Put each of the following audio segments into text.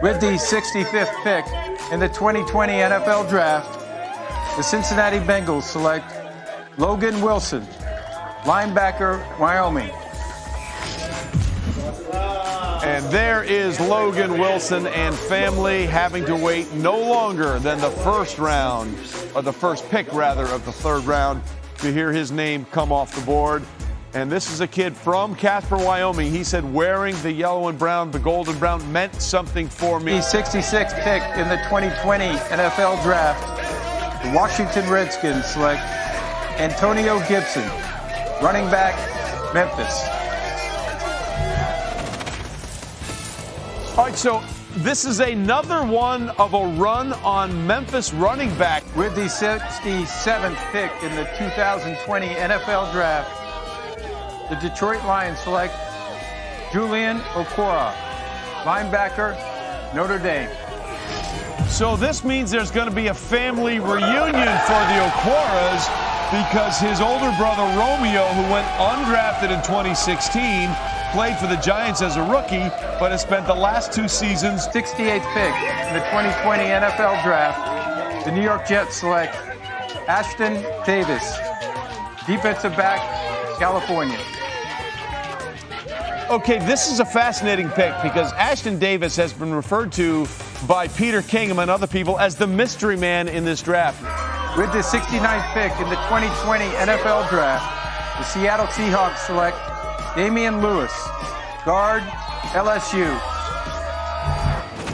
With the 65th pick in the 2020 NFL Draft, the Cincinnati Bengals select Logan Wilson, linebacker, Wyoming. And there is Logan Wilson and family having to wait no longer than the first round, or the first pick, rather, of the third round to hear his name come off the board. And this is a kid from Casper, Wyoming. He said wearing the yellow and brown, the gold and brown, meant something for me. The 66th pick in the 2020 NFL Draft, the Washington Redskins select Antonio Gibson, running back, Memphis. All right, so this is another one of a run on Memphis running back. With the 67th pick in the 2020 NFL Draft, the Detroit Lions select Julian Okora, linebacker, Notre Dame. So this means there's going to be a family reunion for the Okoras because his older brother Romeo, who went undrafted in 2016, played for the Giants as a rookie, but has spent the last two seasons. 68th pick in the 2020 NFL Draft, the New York Jets select Ashton Davis, defensive back, California. Okay, this is a fascinating pick because Ashton Davis has been referred to by Peter King and other people as the mystery man in this draft. With the 69th pick in the 2020 NFL Draft, the Seattle Seahawks select Damian Lewis, guard, LSU.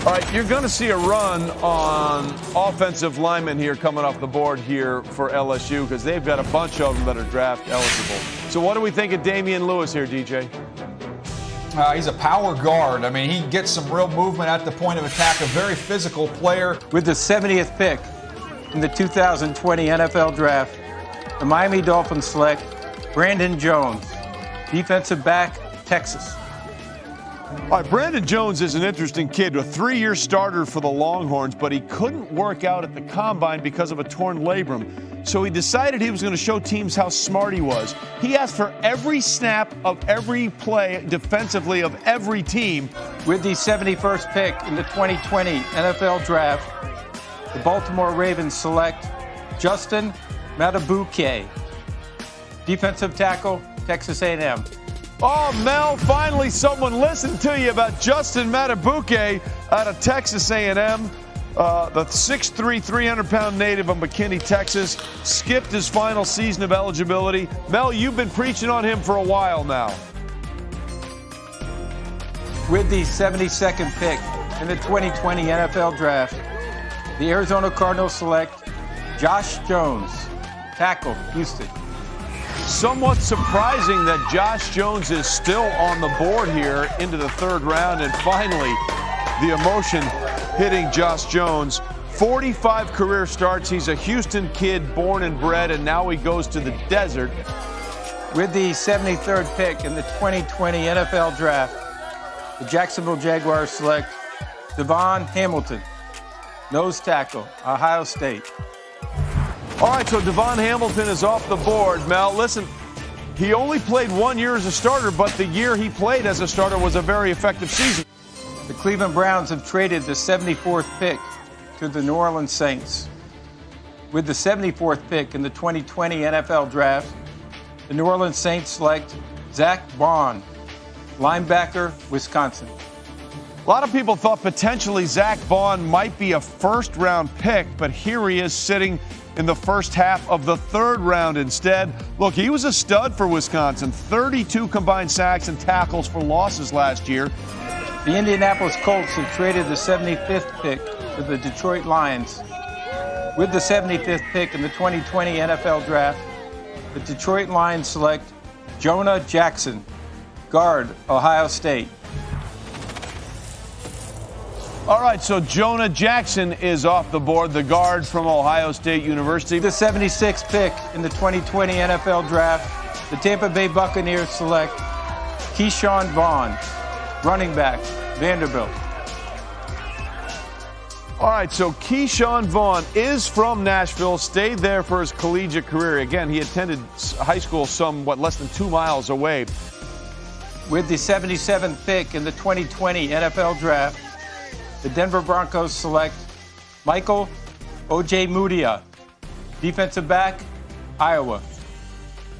All right, you're going to see a run on offensive linemen here coming off the board here for LSU because they've got a bunch of them that are draft eligible. So what do we think of Damian Lewis here, DJ? He's a power guard. I mean, he gets some real movement at the point of attack, a very physical player. With the 70th pick in the 2020 NFL Draft, the Miami Dolphins select Brandon Jones, defensive back, Texas. All right, Brandon Jones is an interesting kid, a 3-year starter for the Longhorns, but he couldn't work out at the combine because of a torn labrum. So he decided he was going to show teams how smart he was. He asked for every snap of every play defensively of every team. With the 71st pick in the 2020 NFL Draft, the Baltimore Ravens select Justin Matabuke, defensive tackle, Texas A&M. Oh, Mel, finally someone listened to you about Justin Matabuke out of Texas A&M. The 6'3", 300-pound native of McKinney, Texas, skipped his final season of eligibility. Mel, you've been preaching on him for a while now. With the 72nd pick in the 2020 NFL Draft, the Arizona Cardinals select Josh Jones, tackle, Houston. Somewhat surprising that Josh Jones is still on the board here into the third round, and finally the emotion hitting Josh Jones. 45 career starts. He's a Houston kid, born and bred, and now he goes to the desert. With the 73rd pick in the 2020 NFL Draft, the Jacksonville Jaguars select Devon Hamilton, nose tackle, Ohio State. All right, so Devon Hamilton is off the board. Mel, listen, he only played 1 year as a starter, but the year he played as a starter was a very effective season. The Cleveland Browns have traded the 74th pick to the New Orleans Saints. With the 74th pick in the 2020 NFL Draft, the New Orleans Saints select ZACK, linebacker, Wisconsin. A lot of people thought potentially Zack Baun might be a first-round pick, but here he is sitting in the first half of the third round instead. Look, he was a stud for Wisconsin, 32 combined sacks and tackles for losses last year. The Indianapolis Colts have traded the 75th pick to the Detroit Lions. With the 75th pick in the 2020 NFL Draft, the Detroit Lions select Jonah Jackson, guard, Ohio State. All right, so Jonah Jackson is off the board, the guard from Ohio State University. The 76th pick in the 2020 NFL Draft, the Tampa Bay Buccaneers select Keyshawn Vaughn, running back, Vanderbilt. All right, so Keyshawn Vaughn is from Nashville, stayed there for his collegiate career. Again, he attended high school somewhat less than 2 miles away. With the 77th pick in the 2020 NFL Draft, the Denver Broncos select Michael Ojemudia, defensive back, Iowa.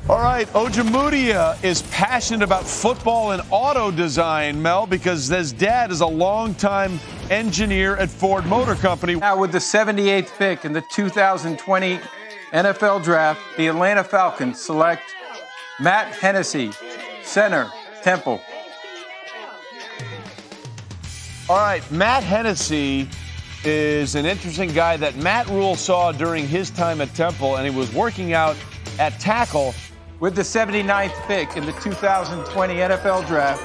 All right, Ojemudia is passionate about football and auto design, Mel, because his dad is a longtime engineer at Ford Motor Company. Now with the 78th pick in the 2020 NFL Draft, the Atlanta Falcons select Matt Hennessy, center, Temple. All right, Matt Hennessy is an interesting guy that Matt Rule saw during his time at Temple, and he was working out at tackle. With the 79th pick in the 2020 NFL Draft,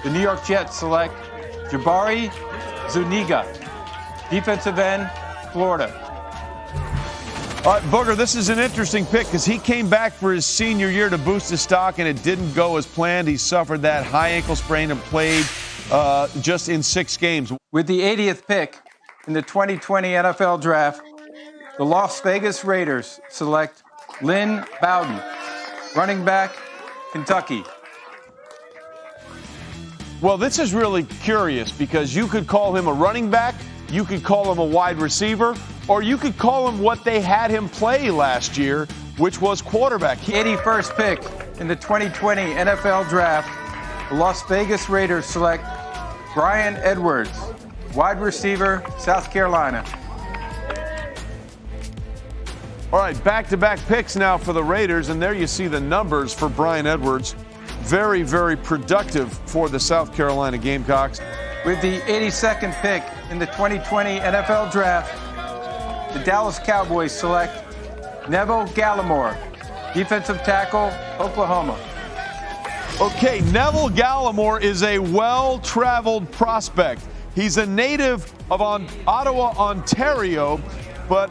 the New York Jets select Jabari Zuniga, defensive end, Florida. All right, Booger, this is an interesting pick because he came back for his senior year to boost his stock, and it didn't go as planned. He suffered that high ankle sprain and played just in 6 games. With the 80th pick in the 2020 NFL Draft, the Las Vegas Raiders select Lynn Bowden, running back, Kentucky. Well, this is really curious because you could call him a running back, you could call him a wide receiver, or you could call him what they had him play last year, which was quarterback. The 81st pick in the 2020 NFL Draft, the Las Vegas Raiders select Brian Edwards, wide receiver, South Carolina. All right, back-to-back picks now for the Raiders, and there you see the numbers for Brian Edwards. Very, very productive for the South Carolina Gamecocks. With the 82nd pick in the 2020 NFL Draft, the Dallas Cowboys select Neville Gallimore, defensive tackle, Oklahoma. Okay, Neville Gallimore is a well-traveled prospect. He's a native of Ottawa, Ontario, but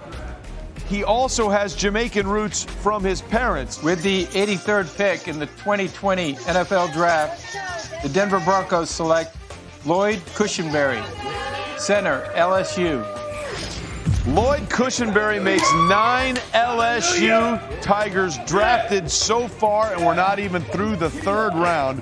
he also has Jamaican roots from his parents. With the 83rd pick in the 2020 NFL Draft, the Denver Broncos select Lloyd Cushenberry, center, LSU. Lloyd Cushenberry makes 9 LSU Tigers drafted so far, and we're not even through the 3rd round.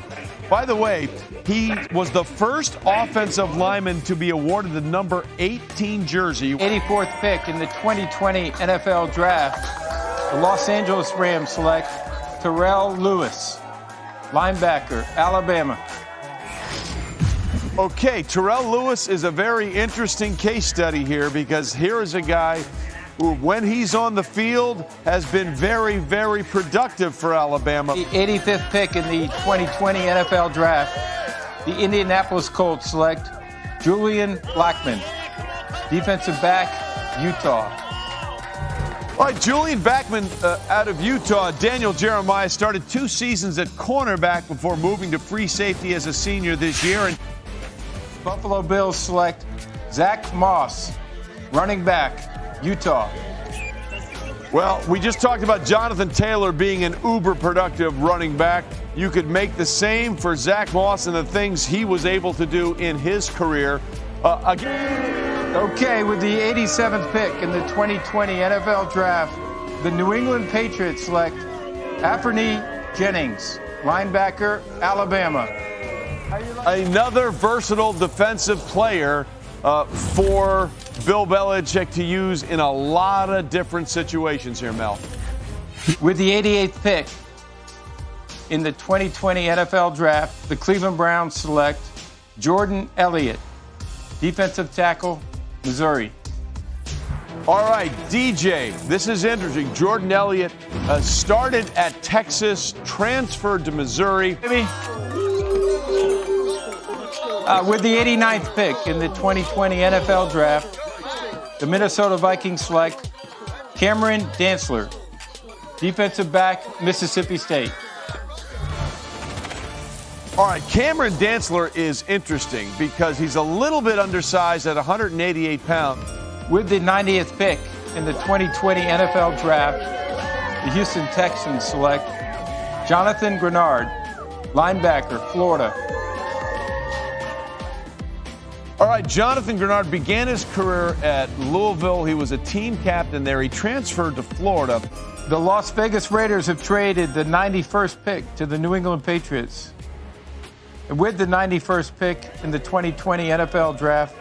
By the way, he was the first offensive lineman to be awarded the number 18 jersey. 84th pick in the 2020 NFL Draft, the Los Angeles Rams select Terrell Lewis, linebacker, Alabama. Okay, Terrell Lewis is a very interesting case study here because here is a guy who, when he's on the field, has been very, very productive for Alabama. The 85th pick in the 2020 NFL Draft, the Indianapolis Colts select Julian Blackmon, defensive back, Utah. All right, Julian Blackmon out of Utah. Daniel Jeremiah started 2 seasons at cornerback before moving to free safety as a senior this year. And Buffalo Bills select Zach Moss, running back, Utah. Well, we just talked about Jonathan Taylor being an uber productive running back. You could make the same for Zach Moss and the things he was able to do in his career. Okay, with the 87th pick in the 2020 NFL Draft, the New England Patriots select Anfernee Jennings, linebacker, Alabama. Another versatile defensive player for Bill Belichick to use in a lot of different situations here, Mel. With the 88th pick in the 2020 NFL Draft, the Cleveland Browns select Jordan Elliott, defensive tackle, Missouri. All right, DJ, this is interesting. Jordan Elliott started at Texas, transferred to Missouri. With the 89th pick in the 2020 NFL Draft, the Minnesota Vikings select Cameron Dantzler, defensive back, Mississippi State. All right, Cameron Dantzler is interesting because he's a little bit undersized at 188 pounds. With the 90th pick in the 2020 NFL Draft, the Houston Texans select Jonathan Grenard, linebacker, Florida. All right, Jonathan Grenard began his career at Louisville. He was a team captain there. He transferred to Florida. The Las Vegas Raiders have traded the 91st pick to the New England Patriots. And with the 91st pick in the 2020 NFL Draft,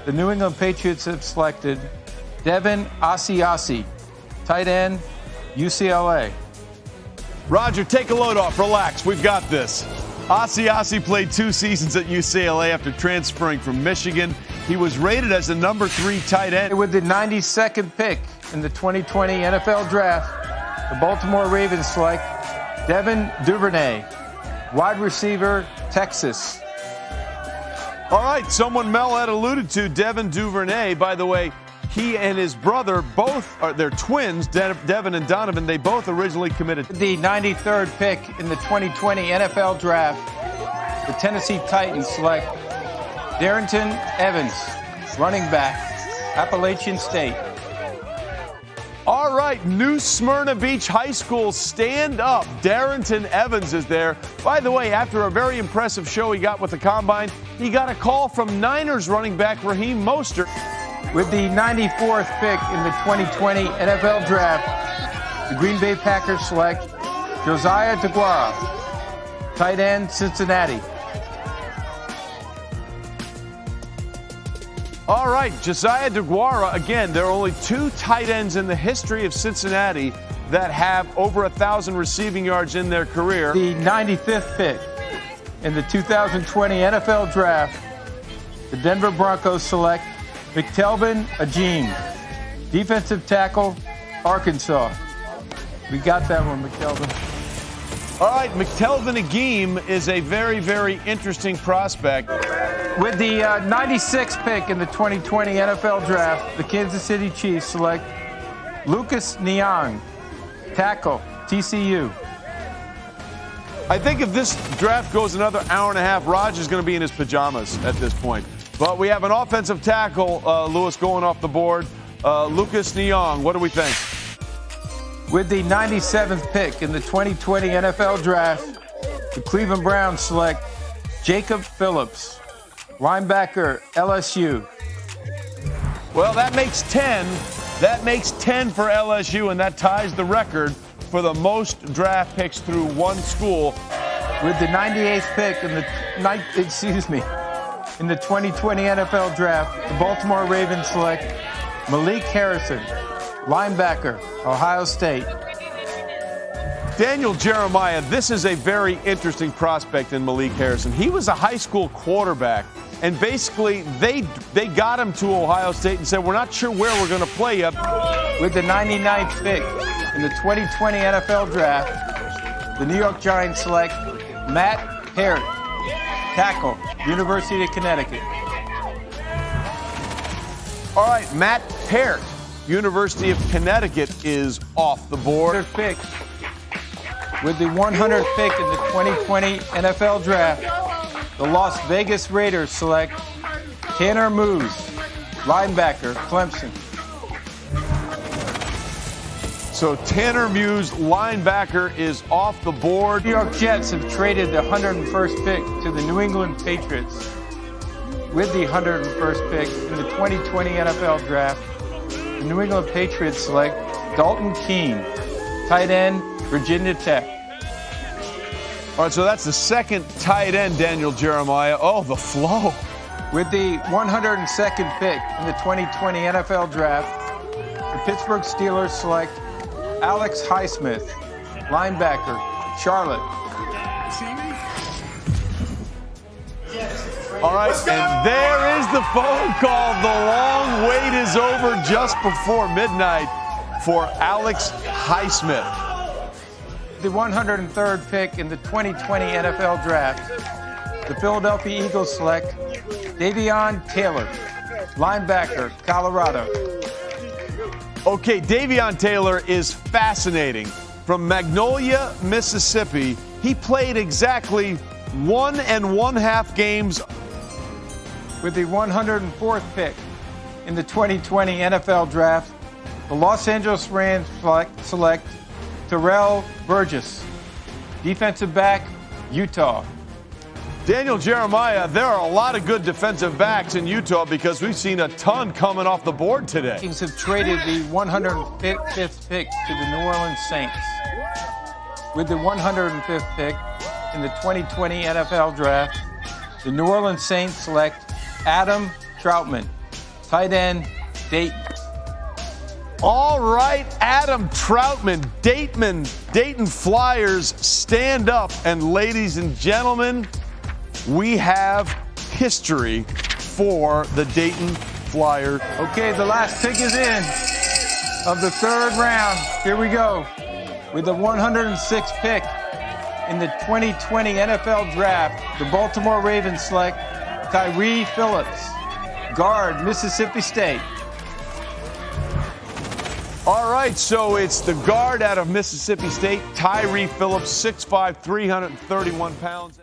the New England Patriots have selected Devin Asiasi, tight end, UCLA. Roger, take a load off. Relax. We've got this. Asiasi played 2 seasons at UCLA after transferring from Michigan. He was rated as the number 3 tight end. With the 92nd pick in the 2020 NFL Draft, the Baltimore Ravens select Devin Duvernay, wide receiver, Texas. All right, someone Mel had alluded to, Devin Duvernay. By the way, he and his brother they're twins, Devin and Donovan. They both originally committed. The 93rd pick in the 2020 NFL Draft, the Tennessee Titans select Darrington Evans, running back, Appalachian State. All right, New Smyrna Beach High School, stand up. Darrington Evans is there. By the way, after a very impressive show he got with the Combine, he got a call from Niners running back Raheem Mostert. With the 94th pick in the 2020 NFL Draft, the Green Bay Packers select Josiah DeGuara, tight end, Cincinnati. All right, Josiah DeGuara, again, there are only 2 tight ends in the history of Cincinnati that have over 1,000 receiving yards in their career. The 95th pick in the 2020 NFL Draft, the Denver Broncos select McTelvin Agim, defensive tackle, Arkansas. We got that one, McTelvin. All right, McTelvin Agim is a very, very interesting prospect. With the 96th pick in the 2020 NFL Draft, the Kansas City Chiefs select Lucas Niang, tackle, TCU. I think if this draft goes another hour and a half, Roger's going to be in his pajamas at this point. But we have an offensive tackle, Lewis, going off the board. Lucas Niang, what do we think? With the 97th pick in the 2020 NFL Draft, the Cleveland Browns select Jacob Phillips, linebacker, LSU. Well, that makes 10. That makes 10 for LSU, and that ties the record for the most draft picks through one school. With the 98th pick in the 2020 NFL Draft, the Baltimore Ravens select Malik Harrison, linebacker, Ohio State. Daniel Jeremiah, this is a very interesting prospect in Malik Harrison. He was a high school quarterback, and basically they got him to Ohio State and said, we're not sure where we're going to play you. With the 99th pick in the 2020 NFL Draft, the New York Giants select Matt Parrott, tackle, University of Connecticut. All right, Matt Parrott, University of Connecticut, is off the board. Pick. With the 100th pick in the 2020 NFL Draft, the Las Vegas Raiders select Tanner Moose, linebacker, Clemson. So Tanner Muse, linebacker, is off the board. New York Jets have traded the 101st pick to the New England Patriots. With the 101st pick in the 2020 NFL Draft, the New England Patriots select Dalton Keene, tight end, Virginia Tech. All right, so that's the second tight end, Daniel Jeremiah. Oh, the flow. With the 102nd pick in the 2020 NFL Draft, the Pittsburgh Steelers select Alex Highsmith, linebacker, Charlotte. All right, and there is the phone call. The long wait is over just before midnight for Alex Highsmith. The 103rd pick in the 2020 NFL Draft, the Philadelphia Eagles select Davion Taylor, linebacker, Colorado. Okay, Davion Taylor is fascinating. From Magnolia, Mississippi, he played exactly 1 1/2 games. With the 104th pick in the 2020 NFL Draft, the Los Angeles Rams select Terrell Burgess, defensive back, Utah. Daniel Jeremiah, there are a lot of good defensive backs in Utah because we've seen a ton coming off the board today. Vikings have traded the 105th pick to the New Orleans Saints. With the 105th pick in the 2020 NFL Draft, the New Orleans Saints select Adam Troutman, tight end, Dayton. All right, Adam Troutman, Dayton Flyers, stand up. And ladies and gentlemen, we have history for the Dayton Flyers. Okay, the last pick is in of the third round. Here we go. With the 106th pick in the 2020 NFL Draft, the Baltimore Ravens select Tyree Phillips, guard, Mississippi State. All right, so it's the guard out of Mississippi State, Tyree Phillips, 6'5", 331 pounds.